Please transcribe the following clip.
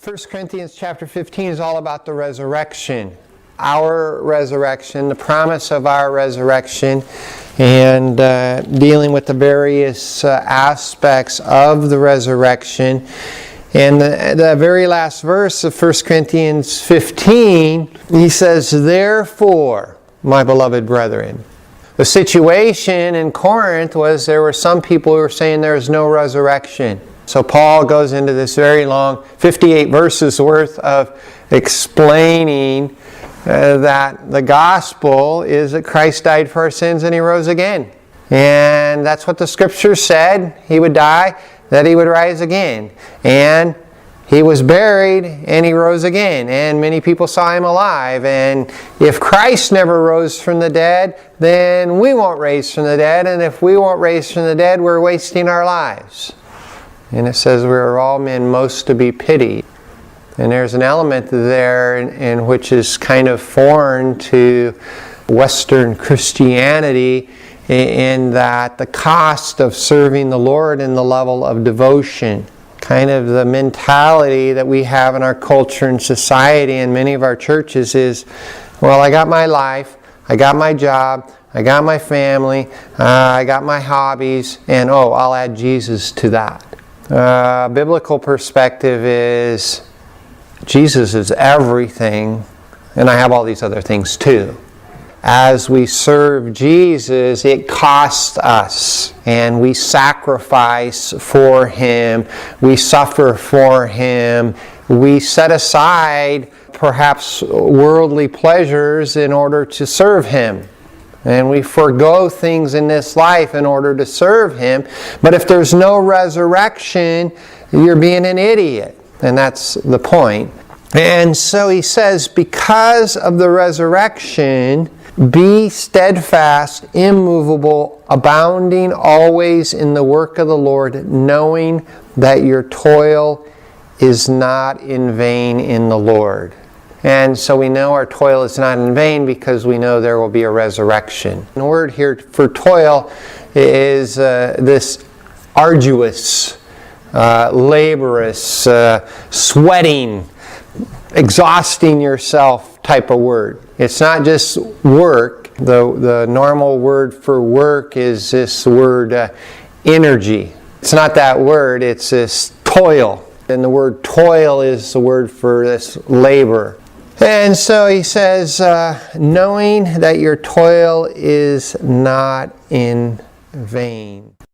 1 Corinthians chapter 15 is all about the resurrection. Our resurrection, the promise of our resurrection, and dealing with the various aspects of the resurrection. And the very last verse of 1 Corinthians 15, he says, "Therefore, my beloved brethren." The situation in Corinth was there were some people who were saying there is no resurrection. So Paul goes into this very long 58 verses worth of explaining that the gospel is that Christ died for our sins and He rose again. And that's what the Scripture said. He would die, that He would rise again. And He was buried and He rose again. And many people saw Him alive. And if Christ never rose from the dead, then we won't raise from the dead. And if we won't raise from the dead, we're wasting our lives. And it says we are all men most to be pitied. And there's an element there in which is kind of foreign to Western Christianity, in that the cost of serving the Lord in the level of devotion. Kind of the mentality that we have in our culture and society and many of our churches is, well, I got my life, I got my job, I got my family, I got my hobbies, and I'll add Jesus to that. Biblical perspective is Jesus is everything, and I have all these other things too. As we serve Jesus, it costs us, and we sacrifice for Him, we suffer for Him, we set aside perhaps worldly pleasures in order to serve Him. And we forego things in this life in order to serve Him. But if there's no resurrection, you're being an idiot. And that's the point. And so he says, because of the resurrection, be steadfast, immovable, abounding always in the work of the Lord, knowing that your toil is not in vain in the Lord. And so we know our toil is not in vain because we know there will be a resurrection. The word here for toil is this arduous, laborious, sweating, exhausting yourself type of word. It's not just work. The normal word for work is this word energy. It's not that word, it's this toil. And the word toil is the word for this labor. And so he says, knowing that your toil is not in vain.